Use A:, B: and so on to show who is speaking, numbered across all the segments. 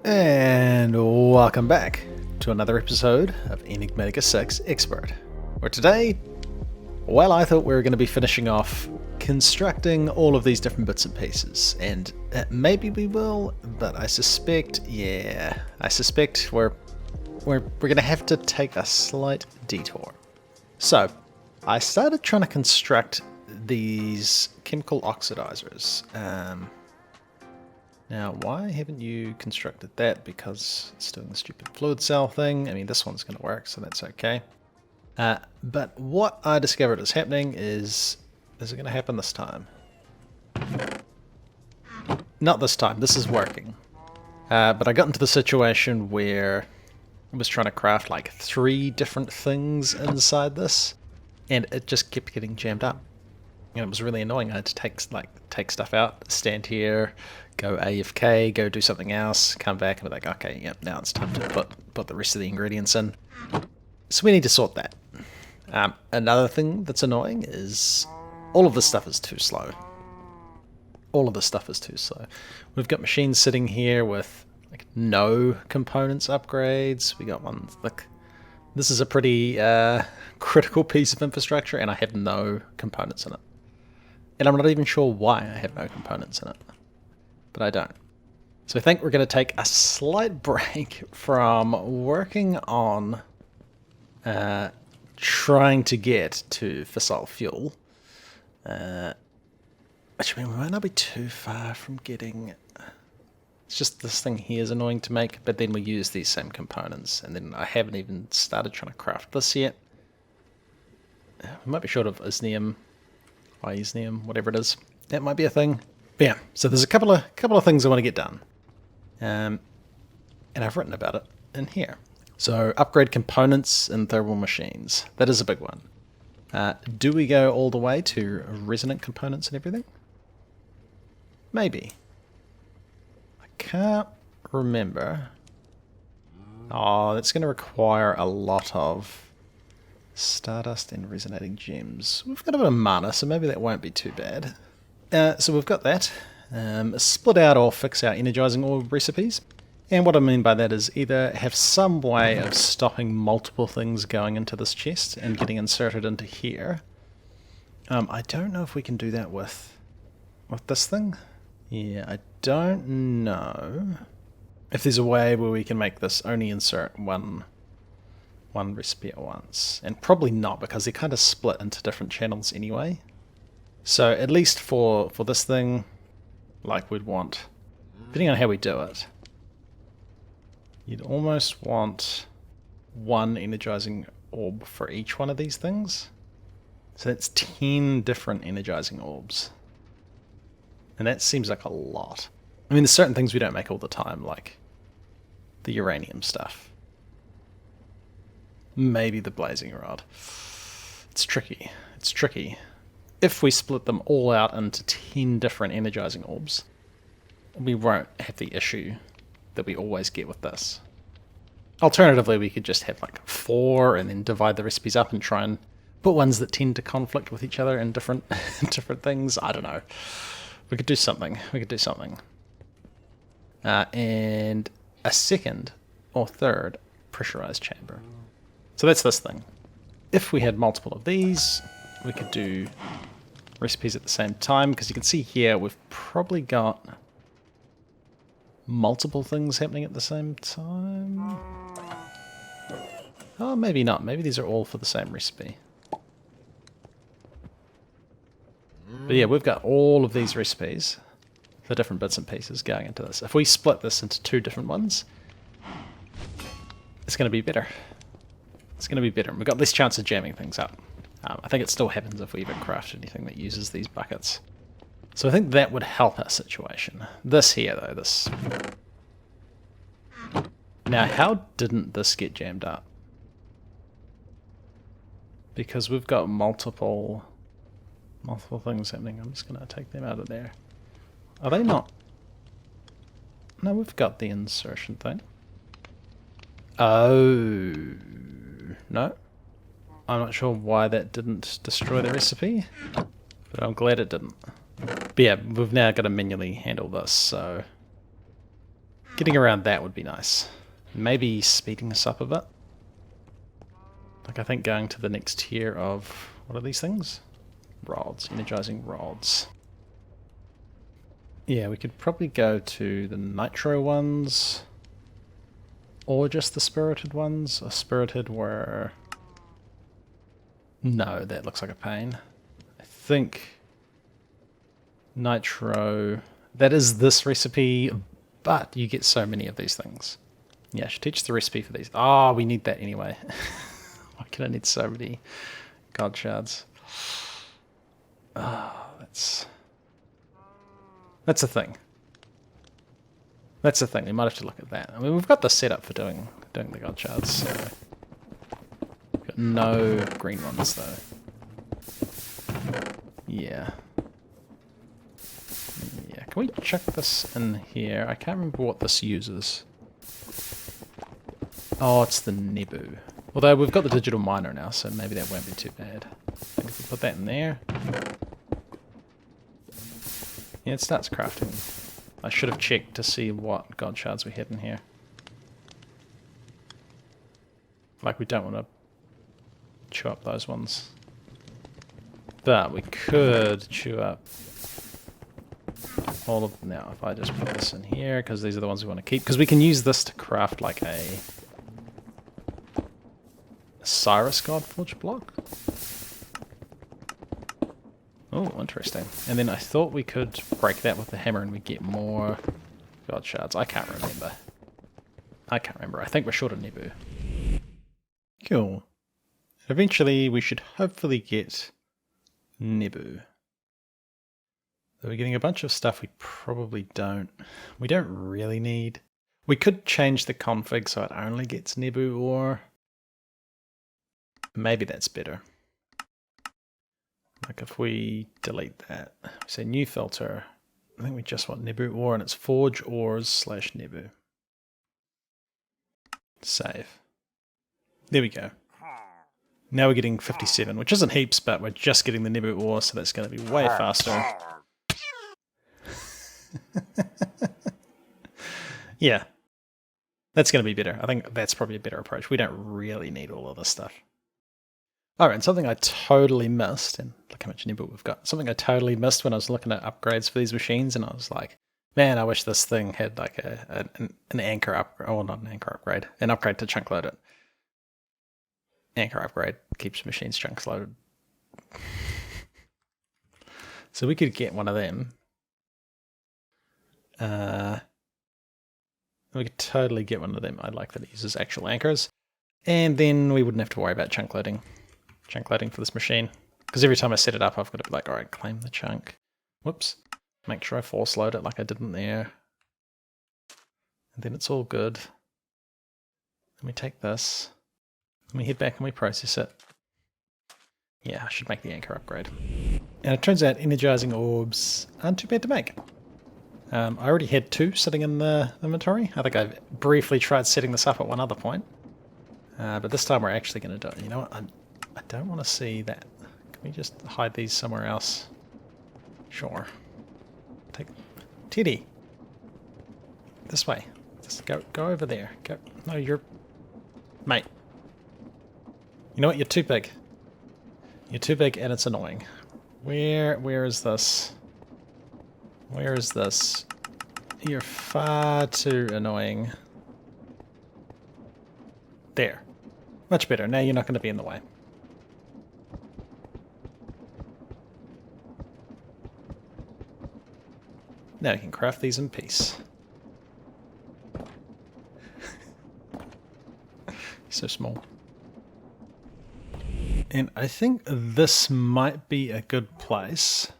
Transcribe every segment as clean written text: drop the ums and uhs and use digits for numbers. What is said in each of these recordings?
A: And welcome back to another episode of Enigmatica 6 Expert, where today, well, I thought we were going to be finishing off constructing all of these different bits and pieces, and maybe we will, but I suspect we're going to have to take a slight detour. So, I started trying to construct these chemical oxidizers. Now, why haven't you constructed that? Because it's doing the stupid fluid cell thing. I mean, this one's going to work, so that's okay. But what I discovered is happening is it going to happen this time? Not this time. This is working. But I got into the situation where I was trying to craft like 3 different things inside this, and it just kept getting jammed up. And it was really annoying. I had to take stuff out, stand here, go AFK, go do something else, come back and be like, okay, yep, now it's time to put the rest of the ingredients in. So we need to sort that. Another thing that's annoying is all of this stuff is too slow. All of this stuff is too slow. We've got machines sitting here with like no components upgrades. We got ones like this is a pretty critical piece of infrastructure, and I have no components in it. And I'm not even sure why I have no components in it. But I don't. So I think we're going to take a slight break from working on trying to get to fissile fuel. Which, I mean, we might not be too far from getting... It's just this thing here is annoying to make, but then we use these same components. And then I haven't even started trying to craft this yet. We might be short of isnium. Isnium, whatever it is. That might be a thing. But yeah, so there's a couple of things I want to get done. And I've written about it in here. So upgrade components in thermal machines. That is a big one. Do we go all the way to resonant components and everything? Maybe. I can't remember. Oh, that's going to require a lot of stardust and resonating gems. We've got a bit of mana, so maybe that won't be too bad. So we've got that. Split out or fix our energizing orb recipes. And what I mean by that is either have some way of stopping multiple things going into this chest and getting inserted into here. I don't know if we can do that with this thing. Yeah, I don't know if there's a way where we can make this only insert one recipe at once. And probably not, because they're kind of split into different channels anyway. So at least for this thing, like we'd want, depending on how we do it, you'd almost want one energizing orb for each one of these things. So that's 10 different energizing orbs. And that seems like a lot. I mean, there's certain things we don't make all the time, like the uranium stuff. Maybe the blazing rod. It's tricky. It's tricky. If we split them all out into 10 different energizing orbs, we won't have the issue that we always get with this. Alternatively, we could just have like 4 and then divide the recipes up and try and put ones that tend to conflict with each other in different different things. I don't know. We could do something. And a second or third pressurized chamber. So that's this thing. If we had multiple of these, we could do recipes at the same time, because you can see here we've probably got multiple things happening at the same time. Oh, maybe not. Maybe these are all for the same recipe. But yeah, we've got all of these recipes for different bits and pieces going into this. If we split this into 2 different ones, it's going to be better. It's going to be better. And we've got less chance of jamming things up. I think it still happens if we even craft anything that uses these buckets. So I think that would help our situation. This here, though, this... Now, how didn't this get jammed up? Because we've got multiple things happening. I'm just going to take them out of there. Are they not? No, we've got the insertion thing. Oh... No. I'm not sure why that didn't destroy the recipe, but I'm glad it didn't. But yeah, we've now got to manually handle this, so Getting around that would be nice. Maybe speeding us up a bit. Like I think going to the next tier of, what are these things? Rods, energizing rods. Yeah, we could probably go to the nitro ones. Or just the spirited ones. A spirited were... No, that looks like a pain. I think nitro... That is this recipe, but you get so many of these things. Yeah, I should teach the recipe for these. Oh, we need that anyway. Why can I need so many god shards? Oh, that's a thing. That's the thing. We might have to look at that. I mean, we've got the setup for doing the god shards. So. We've got no green ones though. Yeah. Yeah. Can we chuck this in here? I can't remember what this uses. Oh, it's the Nebu. Although we've got the digital miner now, so maybe that won't be too bad. I think if we put that in there. Yeah, it starts crafting. I should have checked to see what god shards we had in here. Like, we don't want to chew up those ones. But we could chew up all of them now if I just put this in here, because these are the ones we want to keep. Because we can use this to craft like a Cyrus Godforge block. Oh, interesting. And then I thought we could break that with the hammer and we get more god shards. I can't remember. I think we're short of Nebu. Cool. Eventually we should hopefully get Nebu. So we're getting a bunch of stuff we probably don't. We don't really need. We could change the config so it only gets Nebu ore. Maybe that's better. Like if we delete that, say new filter, I think we just want Nebu ore and it's forge ores / Nebu. Save. There we go. Now we're getting 57, which isn't heaps, but we're just getting the Nebu ore, so that's going to be way faster. Yeah. That's going to be better. I think that's probably a better approach. We don't really need all of this stuff. Alright, and something I totally missed, and look how much Nebu we've got. Something I totally missed when I was looking at upgrades for these machines, and I was like, man, I wish this thing had like an anchor upgrade, or not an anchor upgrade, an upgrade to chunk load it. Anchor upgrade keeps machines chunks loaded. So we could get one of them. We could totally get one of them. I like that it uses actual anchors. And then we wouldn't have to worry about chunk loading for this machine. Because every time I set it up, I've got to be like, alright, claim the chunk. Whoops. Make sure I force load it like I didn't there. And then it's all good. And we take this. And we head back and we process it. Yeah, I should make the anchor upgrade. And it turns out energizing orbs aren't too bad to make. I already had 2 sitting in the inventory. I think I've briefly tried setting this up at one other point. But this time we're actually going to do it. You know what? I don't want to see that. Can we just hide these somewhere else? Sure. Take Teddy. This way. Just go over there. Go. No, you're... Mate. You know what? You're too big. You're too big and it's annoying. Where is this? Where is this? You're far too annoying. There. Much better. Now you're not going to be in the way. Now you can craft these in peace. So small. And I think this might be a good place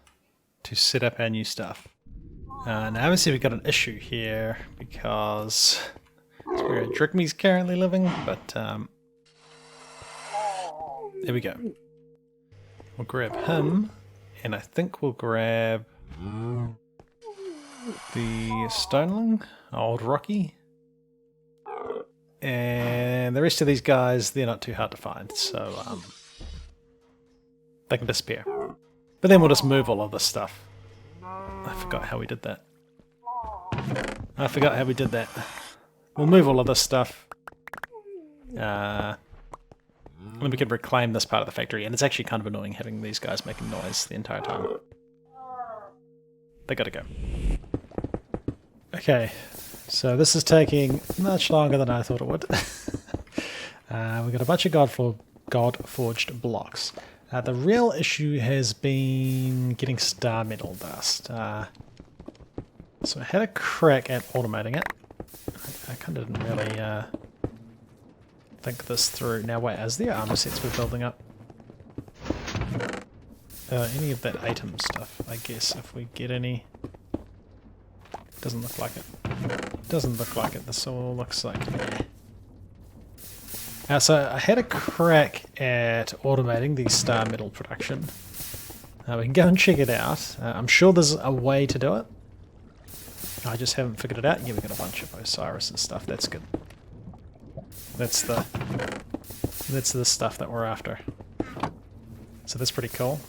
A: to set up our new stuff. Now obviously we've got an issue here because it's where Drigme's currently living, but there we go. We'll grab him, and I think we'll grab the Stoneling, old Rocky. And the rest of these guys, they're not too hard to find, so they can disappear. But then we'll just move all of this stuff. I forgot how we did that. I forgot how we did that. We'll move all of this stuff. Then we can reclaim this part of the factory, and it's actually kind of annoying having these guys making noise the entire time. They gotta go. Okay, so this is taking much longer than I thought it would. We've got a bunch of God-forged blocks. The real issue has been getting star metal dust. So I had a crack at automating it. I kind of didn't really think this through. Now wait, is there armor sets we're building up? Any of that item stuff, I guess, if we get any. Doesn't look like it. Doesn't look like it. This all looks like so I had a crack at automating the star metal production. We can go and check it out. I'm sure there's a way to do it. I just haven't figured it out. Yeah, we've got a bunch of Osiris and stuff. That's good. That's the stuff that we're after. So that's pretty cool.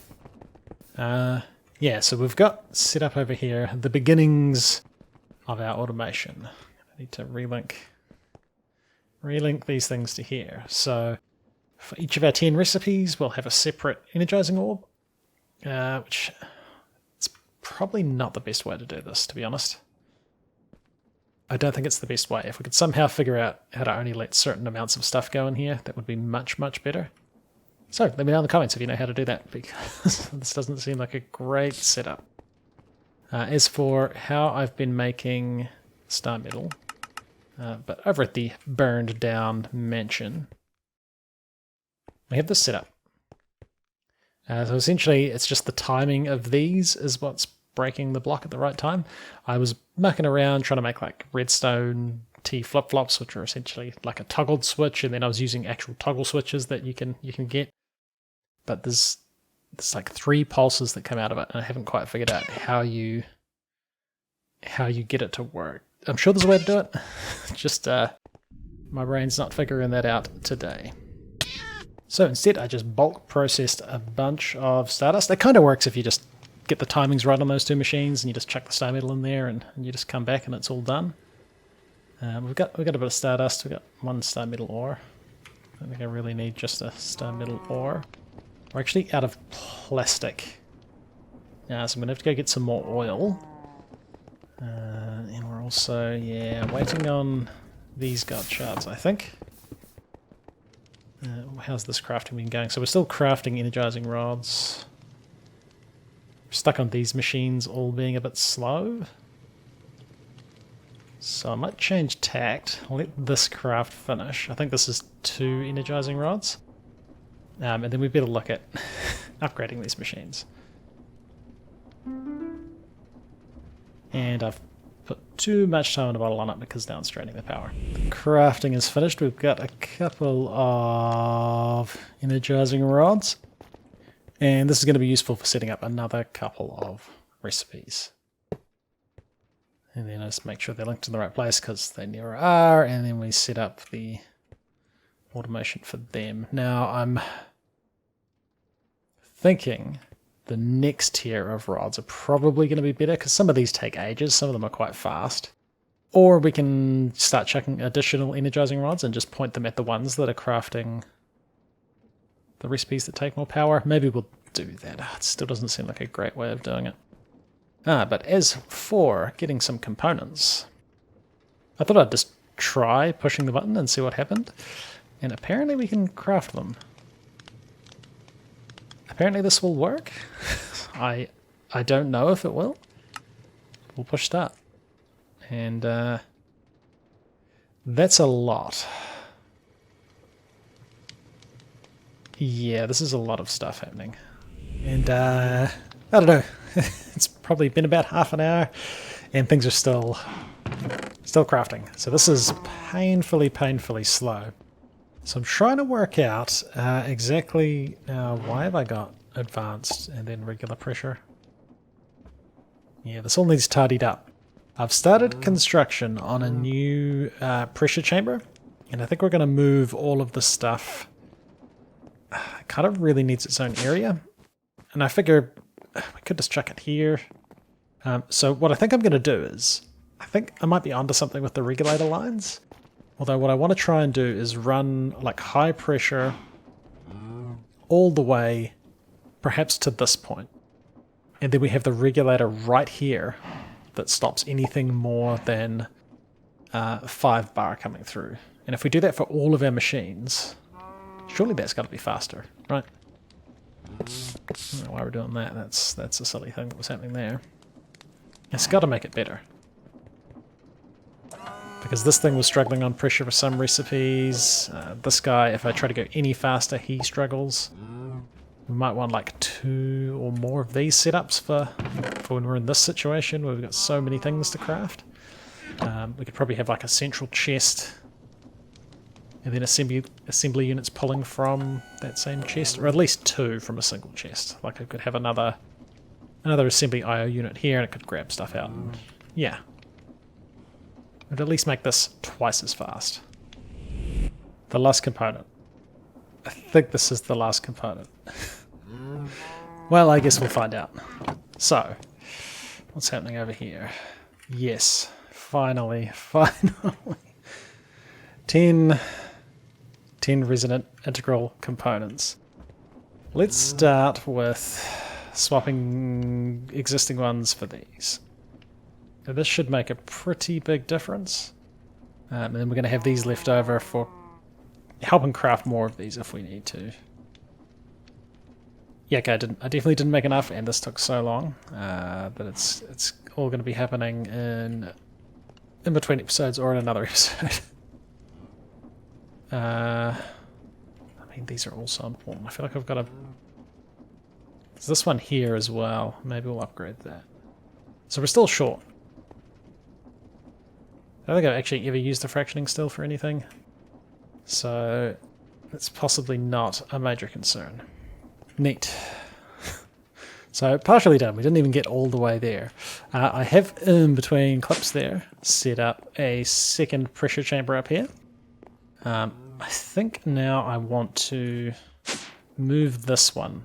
A: Yeah, so we've got set up over here the beginnings of our automation. I need to relink these things to here. So for each of our 10 recipes, we'll have a separate energizing orb, which is probably not the best way to do this, to be honest. I don't think it's the best way. If we could somehow figure out how to only let certain amounts of stuff go in here, that would be much, much better. So let me know in the comments if you know how to do that, because this doesn't seem like a great setup. As for how I've been making star metal, but over at the burned down mansion, we have this setup. So essentially it's just the timing of these is what's breaking the block at the right time. I was mucking around trying to make like redstone T flip-flops, which are essentially like a toggled switch, and then I was using actual toggle switches that you can get. But there's like 3 pulses that come out of it, and I haven't quite figured out how you get it to work. I'm sure there's a way to do it. Just my brain's not figuring that out today. So instead I just bulk processed a bunch of stardust. It kind of works if you just get the timings right on those 2 machines and you just chuck the star metal in there and you just come back and it's all done. We've got a bit of stardust. We've got 1 star metal ore. I don't think I really need just a star metal ore. We're actually out of plastic. So I'm going to have to go get some more oil. And we're also, waiting on these god shards, I think. How's this crafting been going? So we're still crafting energizing rods. We're stuck on these machines all being a bit slow. So I might change tact. I'll let this craft finish. I think this is 2 energizing rods. And then we better look at upgrading these machines. And I've put too much time in a bottle on it because now it's draining the power. The crafting is finished. We've got a couple of energizing rods. And this is going to be useful for setting up another couple of recipes. And then I just make sure they're linked in the right place because they never are. And then we set up the automation for them. Now I'm thinking the next tier of rods are probably going to be better because some of these take ages, some of them are quite fast. Or we can start chucking additional energizing rods and just point them at the ones that are crafting the recipes that take more power. Maybe we'll do that. It still doesn't seem like a great way of doing it. But as for getting some components, I thought I'd just try pushing the button and see what happened. And apparently we can craft them. Apparently this will work. I don't know if it will. We'll push start. And that's a lot. Yeah, this is a lot of stuff happening. And I don't know. It's probably been about half an hour and things are still crafting. So this is painfully slow. So I'm trying to work out exactly why have I got advanced and then regular pressure. Yeah, this all needs tidied up. I've started construction on a new pressure chamber, and I think we're going to move all of the stuff. It kind of really needs its own area, and I figure we could just chuck it here. So what I think I'm going to do is I think I might be onto something with the regulator lines. Although what I want to try and do is run like high pressure all the way perhaps to this point. And then we have the regulator right here that stops anything more than 5 bar coming through. And if we do that for all of our machines, surely that's got to be faster, right? I don't know why we're doing that. That's a silly thing that was happening there. It's got to make it better. Because this thing was struggling on pressure for some recipes. This guy, if I try to go any faster, he struggles. We might want like 2 or more of these setups for when we're in this situation where we've got so many things to craft. We could probably have like a central chest and then assembly units pulling from that same chest, or at least 2 from a single chest. Like I could have another assembly IO unit here and it could grab stuff out. And, yeah. It'd at least make this twice as fast. The last component. I think this is the last component. Well, I guess we'll find out. So, what's happening over here? Yes, finally. 10 resonant integral components. Let's start with swapping existing ones for these. Now, this should make a pretty big difference. And then we're going to have these left over for helping craft more of these if we need to. Yeah, okay, I definitely didn't make enough, and this took so long. But it's all going to be happening in between episodes or in another episode. I mean, these are all so important. I feel like I've got to... There's this one here as well. Maybe we'll upgrade that. So we're still short. I don't think I've actually ever used the fractioning still for anything. So that's possibly not a major concern. Neat. So partially done. We didn't even get all the way there. I have in between clips there set up a second pressure chamber up here. I think now I want to move this one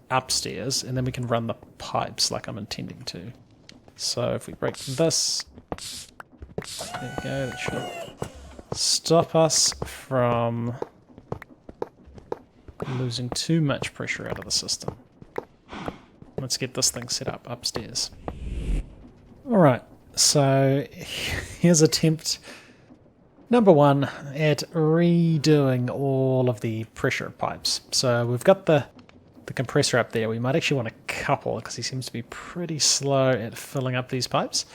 A: upstairs and then we can run the pipes like I'm intending to. So if we break this, there you go, that should stop us from losing too much pressure out of the system. Let's get this thing set up upstairs. Alright, so here's attempt number 1 at redoing all of the pressure pipes. So we've got the compressor up there. We might actually want a couple because he seems to be pretty slow at filling up these pipes.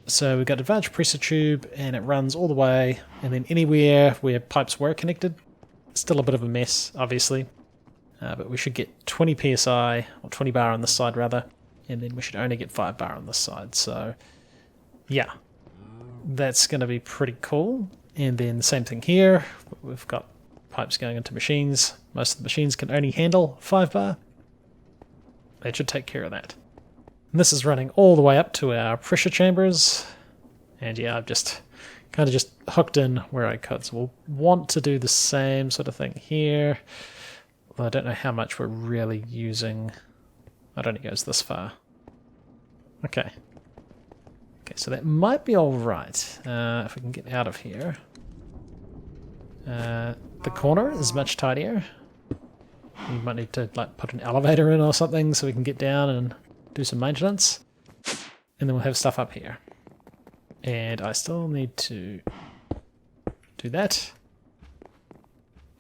A: So we've got advanced pressure tube and it runs all the way, and then anywhere where pipes were connected, still a bit of a mess obviously, but we should get 20 psi, or 20 bar on this side rather, and then we should only get 5 bar on this side. So yeah, that's going to be pretty cool. And then the same thing here, we've got pipes going into machines. Most of the machines can only handle 5 bar. That should take care of that. And this is running all the way up to our pressure chambers. And yeah, I've just kind of just hooked in where I could. So we'll want to do the same sort of thing here. Although I don't know how much we're really using. It only goes this far. Okay. Okay, so that might be alright. If we can get out of here. The corner is much tidier. We might need to like put an elevator in or something so we can get down and do some maintenance. And then we'll have stuff up here. And I still need to do that.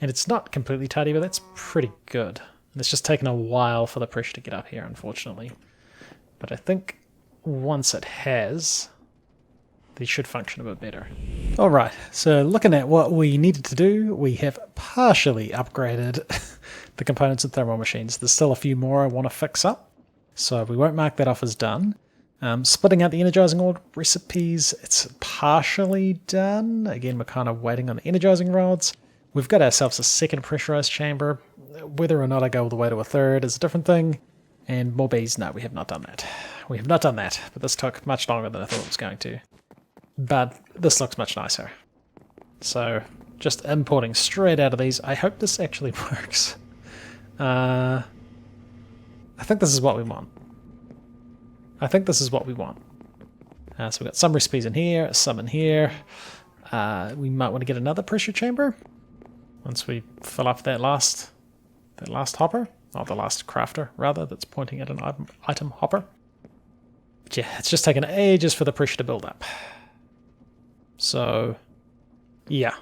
A: And it's not completely tidy, but that's pretty good. And it's just taken a while for the pressure to get up here, unfortunately. But I think once it has, these should function a bit better. Alright, so looking at what we needed to do, we have partially upgraded the components of thermal machines. There's still a few more I want to fix up, so we won't mark that off as done. Splitting out the energizing ore recipes, it's partially done. Again, we're kind of waiting on the energizing rods. We've got ourselves a second pressurized chamber. Whether or not I go all the way to a third is a different thing. And more bees, no, we have not done that. We have not done that, but this took much longer than I thought it was going to. But this looks much nicer. So, just importing straight out of these. I hope this actually works. I think this is what we want. I think this is what we want. So we've got some recipes in here, some in here. We might want to get another pressure chamber once we fill up that last hopper, or the last crafter rather, that's pointing at an item hopper. But yeah, it's just taken ages for the pressure to build up. So yeah,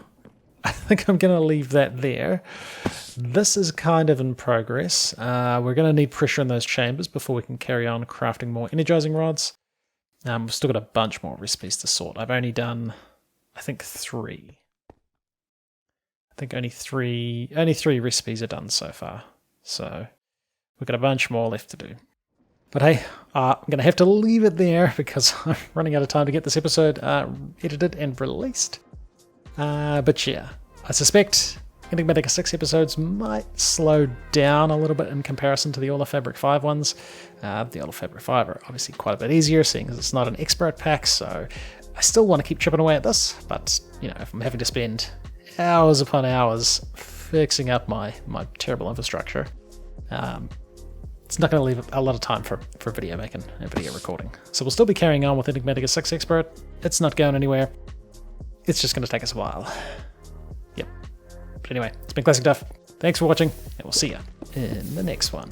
A: I think I'm going to leave that there. This is kind of in progress. We're going to need pressure in those chambers before we can carry on crafting more energizing rods. We've still got a bunch more recipes to sort. I've only done, I think, 3. I think only three recipes are done so far. So we've got a bunch more left to do. But hey, I'm going to have to leave it there because I'm running out of time to get this episode edited and released. But yeah, I suspect Enigmatica 6 episodes might slow down a little bit in comparison to the All of Fabric 5 ones. The All of Fabric 5 are obviously quite a bit easier, seeing as it's not an expert pack, so I still want to keep chipping away at this, but you know, if I'm having to spend hours upon hours fixing up my terrible infrastructure, it's not going to leave a lot of time for video making and video recording. So we'll still be carrying on with Enigmatica 6 Expert. It's not going anywhere. It's just going to take us a while. Yep. But anyway, it's been ClassicDuff. Thanks for watching, and we'll see you in the next one.